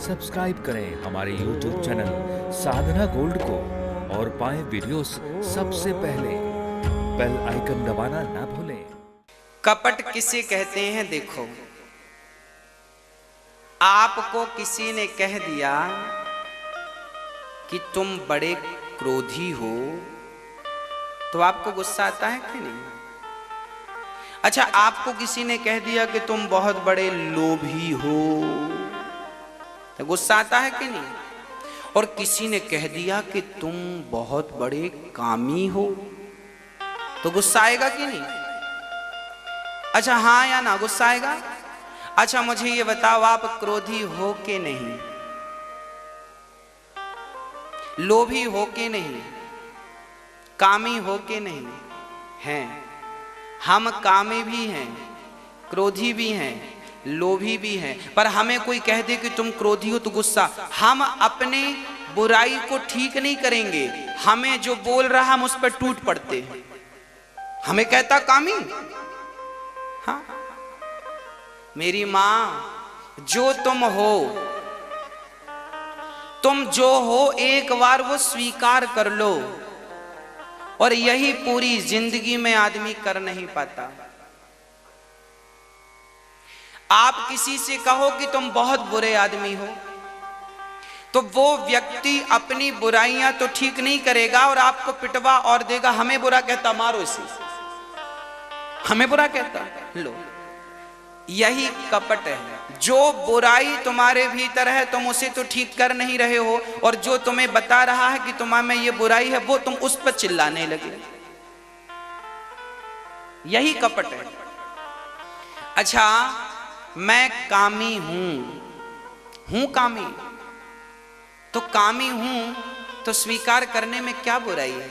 Subscribe करें हमारे YouTube channel साधना gold को और पाएं वीडियोस सबसे पहले। बेल आइकन दबाना ना भूलें। कपट किसे कहते हैं? देखो, आपको किसी ने कह दिया कि तुम बड़े क्रोधी हो, तो आपको गुस्सा आता है कि नहीं? अच्छा, आपको किसी ने कह दिया कि तुम बहुत बड़े लोभी हो, तो गुस्सा आता है कि नहीं? और किसी ने कह दिया कि तुम बहुत बड़े कामी हो, तो गुस्सा आएगा कि नहीं? अच्छा, हाँ या ना, गुस्सा आएगा? अच्छा, मुझे ये बताओ, आप क्रोधी हो कि नहीं? लोभी हो कि नहीं? कामी हो कि नहीं? हैं। हम कामी भी हैं, क्रोधी भी हैं, लोभी भी हैं। पर हमें कोई कह दे कि तुम क्रोधी हो तो गुस्सा। हम अपने बुराई को ठीक नहीं करेंगे, हमें जो बोल रहा हम उस पर टूट पड़ते हैं। हमें कहता कामी, हाँ, मेरी मां, जो तुम हो, तुम जो हो एक बार वो स्वीकार कर लो, और यही पूरी जिंदगी में आदमी कर नहीं पाता। आप किसी से कहो कि तुम बहुत बुरे आदमी हो, तो वो व्यक्ति अपनी बुराइयां तो ठीक नहीं करेगा और आपको पिटवा और देगा। हमें बुरा कहता, मारो इसे, हमें बुरा कहता। लो, यही कपट है। जो बुराई तुम्हारे भीतर है तुम उसे तो ठीक कर नहीं रहे हो, और जो तुम्हें बता रहा है कि तुम्हारे में ये बुराई है वो तुम उस पर चिल्लाने लगे। यही कपट है। अच्छा, मैं कामी हूं कामी, तो कामी हूं तो स्वीकार करने में क्या बुराई है?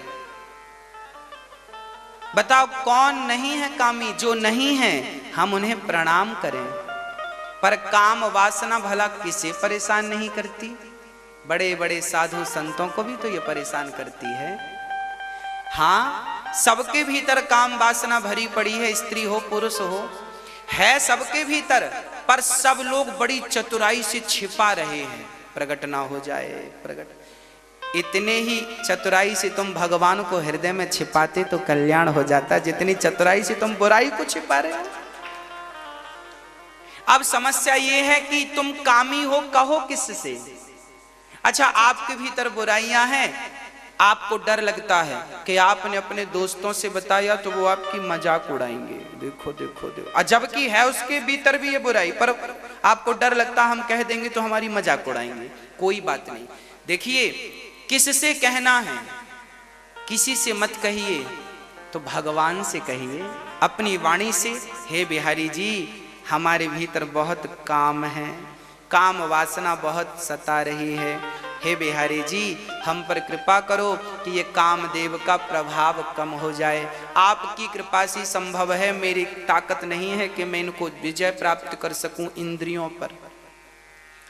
बताओ, कौन नहीं है कामी? जो नहीं है हम उन्हें प्रणाम करें। पर काम वासना भला किसे परेशान नहीं करती? बड़े बड़े साधु संतों को भी तो ये परेशान करती है। हाँ, सबके भीतर काम वासना भरी पड़ी है, स्त्री हो पुरुष हो, है सबके भीतर, पर सब लोग बड़ी चतुराई से छिपा रहे हैं, प्रकट ना हो जाए। प्रकट इतने ही चतुराई से तुम भगवान को हृदय में छिपाते तो कल्याण हो जाता, जितनी चतुराई से तुम बुराई को छिपा रहे हो। अब समस्या ये है कि तुम कामी हो, कहो किससे? अच्छा, आपके भीतर बुराइयां हैं, आपको डर लगता है कि आपने अपने दोस्तों से बताया तो वो आपकी मजाक उड़ाएंगे, देखो देखो देखो, जबकि है उसके भीतर भी ये बुराई, पर आपको डर लगता हम कह देंगे तो हमारी मजाक उड़ाएंगे। कोई बात नहीं। देखिए, किससे कहना है? किसी से मत कहिए, तो भगवान से कहिए, अपनी वाणी से। हे बिहारी जी, हमारे भीतर बहुत काम है, काम वासना बहुत सता रही है। हे बिहारी जी, हम पर कृपा करो कि ये कामदेव का प्रभाव कम हो जाए। आपकी कृपा से संभव है, मेरी ताकत नहीं है कि मैं इनको विजय प्राप्त कर सकूं इंद्रियों पर।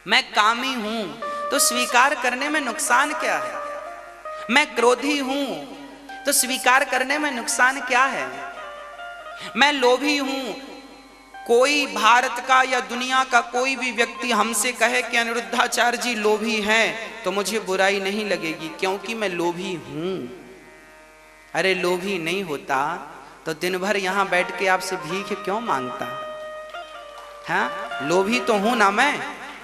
मैं कामी हूं तो स्वीकार करने में नुकसान क्या है? मैं क्रोधी हूं तो स्वीकार करने में नुकसान क्या है? मैं लोभी हूं, कोई भारत का या दुनिया का कोई भी व्यक्ति हमसे कहे कि अनिरुद्धाचार्य जी लोभी हैं, तो मुझे बुराई नहीं लगेगी, क्योंकि मैं लोभी हूं। अरे, लोभी नहीं होता तो दिन भर यहां बैठ के आपसे भीख क्यों मांगता? हाँ, लोभी तो हूं ना मैं।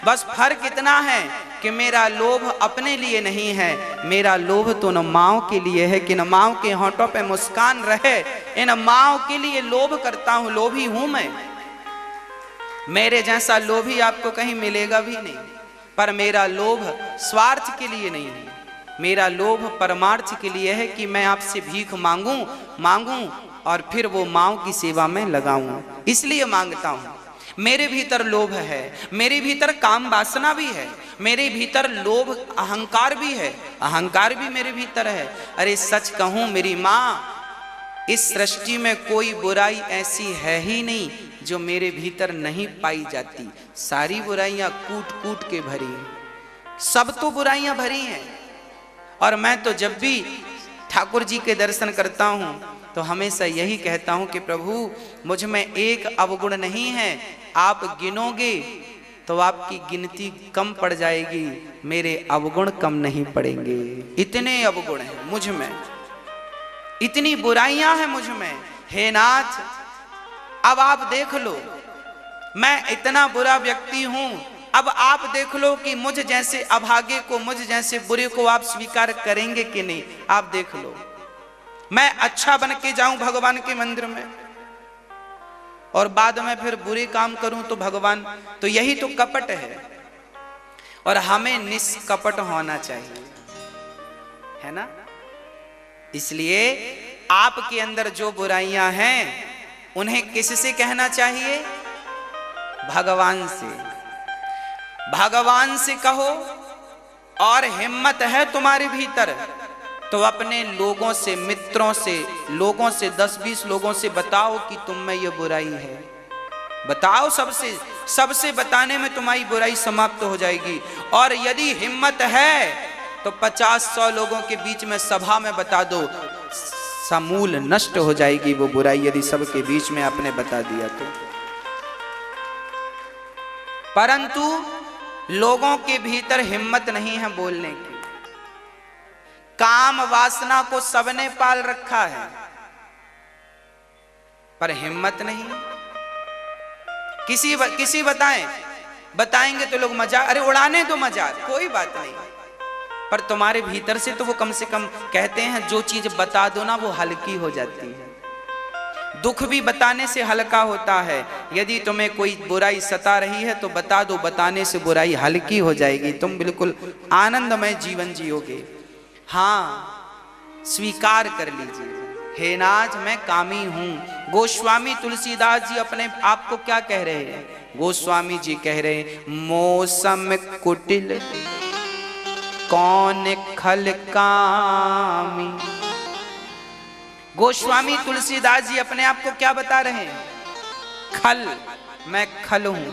बस फर्क इतना है कि मेरा लोभ अपने लिए नहीं है, मेरा लोभ तो न माओ के लिए है कि न माओ के होंठों पे मुस्कान रहे, इन माओ के लिए लोभ करता हूं। लोभी हूं मैं। मेरे जैसा लोभी आपको कहीं मिलेगा भी नहीं। पर मेरा लोभ स्वार्थ के लिए नहीं है, मेरा लोभ परमार्थ के लिए है कि मैं आपसे भीख मांगूं और फिर वो माओ की सेवा में लगाऊं, इसलिए मांगता हूं। मेरे भीतर लोभ है, मेरे भीतर काम वासना भी है, मेरे भीतर लोभ अहंकार भी है, अहंकार भी मेरे भीतर है। अरे सच कहूं मेरी मां, इस सृष्टि में कोई बुराई ऐसी है ही नहीं जो मेरे भीतर नहीं पाई जाती। सारी बुराइयां कूट कूट के भरी हैं, सब तो बुराइयां भरी हैं। और मैं तो जब भी ठाकुर जी के दर्शन करता हूं तो हमेशा यही कहता हूं कि प्रभु, मुझ में एक अवगुण नहीं है, आप गिनोगे तो आपकी गिनती कम पड़ जाएगी, मेरे अवगुण कम नहीं पड़ेंगे। इतने अवगुण हैं मुझ में, इतनी बुराइयां हैं मुझ में। हे नाथ, अब आप देख लो, मैं इतना बुरा व्यक्ति हूं, अब आप देख लो कि मुझ जैसे अभागे को, मुझ जैसे बुरे को आप स्वीकार करेंगे कि नहीं। आप देख लो, मैं अच्छा बन के जाऊं भगवान के मंदिर में और बाद में फिर बुरे काम करूं तो भगवान, तो यही तो कपट है। और हमें निष्कपट होना चाहिए, है ना। इसलिए आपके अंदर जो बुराइयां हैं उन्हें किससे कहना चाहिए? भगवान से। भगवान से कहो। और हिम्मत है तुम्हारे भीतर तो अपने लोगों से, मित्रों से, लोगों से 10-20 लोगों से बताओ कि तुम में ये बुराई है। बताओ सबसे, सबसे बताने में तुम्हारी बुराई समाप्त हो जाएगी। और यदि हिम्मत है तो 50-100 लोगों के बीच में सभा में बता दो, समूल नष्ट हो जाएगी वो बुराई, यदि सबके बीच में आपने बता दिया तो। परंतु लोगों के भीतर हिम्मत नहीं है बोलने की। काम वासना को सबने पाल रखा है पर हिम्मत नहीं। किसी बताएंगे तो लोग मजाक, अरे उड़ाने दो मजाक, कोई बात नहीं। पर तुम्हारे भीतर से तो वो कम से कम कहते हैं, जो चीज बता दो ना वो हल्की हो जाती है। दुख भी बताने से हल्का होता है। यदि तुम्हें कोई बुराई सता रही है तो बता दो, बताने से बुराई हल्की हो जाएगी, तुम बिल्कुल आनंदमय जीवन जियोगे। हाँ, स्वीकार कर लीजिए, हे नाथ मैं कामी हूं। गोस्वामी तुलसीदास जी अपने आप को क्या कह रहे हैं? गोस्वामी जी कह रहे हैं, मौसम कुटिल कौन खल कामी। गोस्वामी तुलसीदास जी अपने आप को क्या बता रहे हैं? खल, मैं खल हूं,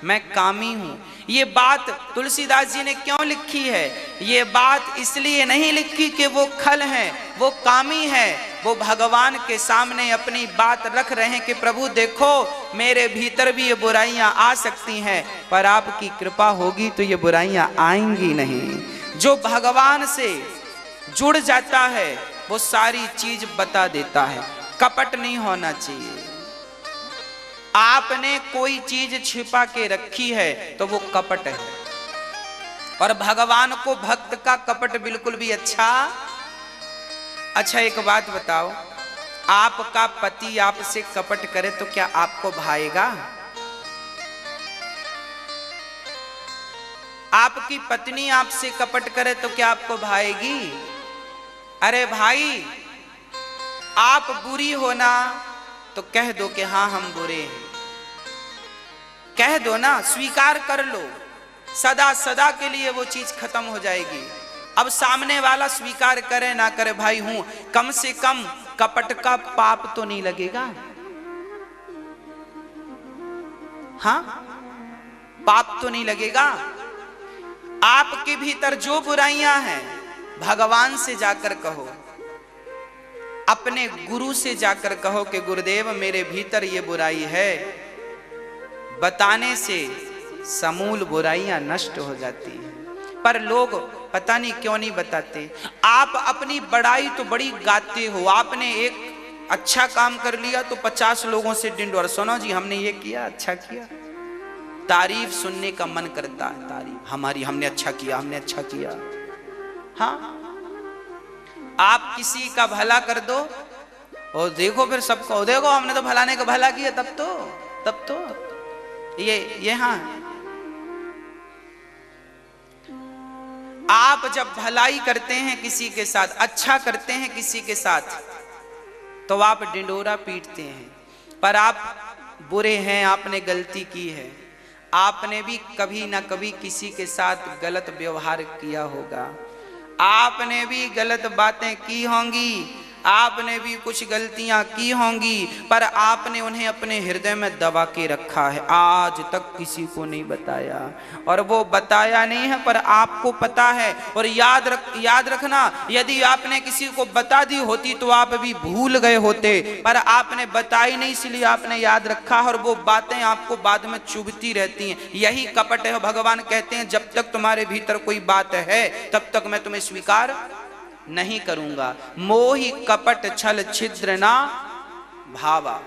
मैं कामी हूं। ये बात तुलसीदास जी ने क्यों लिखी है? ये बात इसलिए नहीं लिखी कि वो खल हैं, वो कामी हैं। वो भगवान के सामने अपनी बात रख रहे हैं कि प्रभु देखो, मेरे भीतर भी ये बुराइयां आ सकती हैं, पर आपकी कृपा होगी तो ये बुराइयां आएंगी नहीं। जो भगवान से जुड़ जाता है वो सारी चीज बता देता है। कपट नहीं होना चाहिए। आपने कोई चीज छिपा के रखी है तो वो कपट है। और भगवान को भक्त का कपट बिल्कुल भी अच्छा एक बात बताओ, आपका पति आपसे कपट करे तो क्या आपको भाएगा? आपकी पत्नी आपसे कपट करे तो क्या आपको भाएगी? अरे भाई, आप बुरी हो ना तो कह दो कि हाँ हम बुरे हैं, कह दो ना, स्वीकार कर लो। सदा सदा के लिए वो चीज खत्म हो जाएगी। अब सामने वाला स्वीकार करे ना करे, भाई हूं, कम से कम कपट का पाप तो नहीं लगेगा। हाँ, पाप तो नहीं लगेगा। आपके भीतर जो बुराइयां हैं भगवान से जाकर कहो, अपने गुरु से जाकर कहो कि गुरुदेव मेरे भीतर ये बुराई है। बताने से समूल बुराइयां नष्ट हो जाती हैं। पर लोग पता नहीं क्यों नहीं बताते। आप अपनी बड़ाई तो बड़ी गाते हो। आपने एक अच्छा काम कर लिया तो 50 लोगों से डिंडोर, सुनो जी हमने ये किया, अच्छा किया। तारीफ सुनने का मन करता है, तारीफ हमारी, हमने अच्छा किया, हमने अच्छा किया। हाँ, आप किसी का भला कर दो और देखो फिर सबको, देखो हमने तो भलाने का भला किया, तब तो ये हाँ, आप जब भलाई करते हैं किसी के साथ, अच्छा करते हैं किसी के साथ, तो आप डिंडोरा पीटते हैं। पर आप बुरे हैं, आपने गलती की है, आपने भी कभी ना कभी किसी के साथ गलत व्यवहार किया होगा, आपने भी गलत बातें की होंगी, आपने भी कुछ गलतियां की होंगी, पर आपने उन्हें अपने हृदय में दबा के रखा है, आज तक किसी को नहीं बताया। और वो बताया नहीं है पर आपको पता है। और याद रखना, यदि आपने किसी को बता दी होती तो आप भी भूल गए होते, पर आपने बताई नहीं इसलिए आपने याद रखा, और वो बातें आपको बाद में चुभती रहती हैं। यही कपट है। भगवान कहते हैं जब तक तुम्हारे भीतर कोई बात है तब तक मैं तुम्हें स्वीकार नहीं करूंगा। मोहि कपट छल छिद्र ना भावा।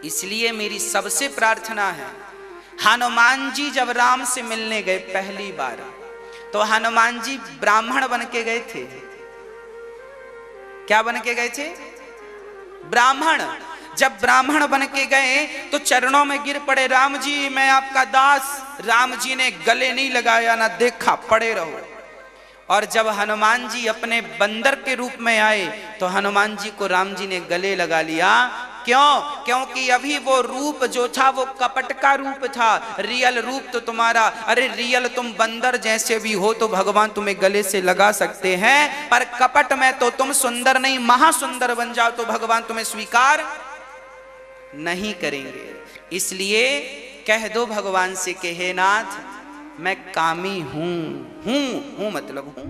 इसलिए मेरी सबसे प्रार्थना है, हनुमान जी जब राम से मिलने गए पहली बार, तो हनुमान जी ब्राह्मण बन के गए थे। क्या बन के गए थे? ब्राह्मण। जब ब्राह्मण बन के गए तो चरणों में गिर पड़े, राम जी मैं आपका दास। राम जी ने गले नहीं लगाया, ना देखा, पड़े रहो। और जब हनुमान जी अपने बंदर के रूप में आए तो हनुमान जी को राम जी ने गले लगा लिया। क्यों? क्योंकि अभी वो रूप जो था वो कपट का रूप था, रियल रूप तो तुम्हारा, अरे रियल तुम बंदर जैसे भी हो तो भगवान तुम्हें गले से लगा सकते हैं, पर कपट में तो तुम सुंदर नहीं महासुंदर बन जाओ तो भगवान तुम्हें स्वीकार नहीं करेंगे। इसलिए कह दो भगवान से कि हे नाथ मैं कामी हूं मतलब हूं।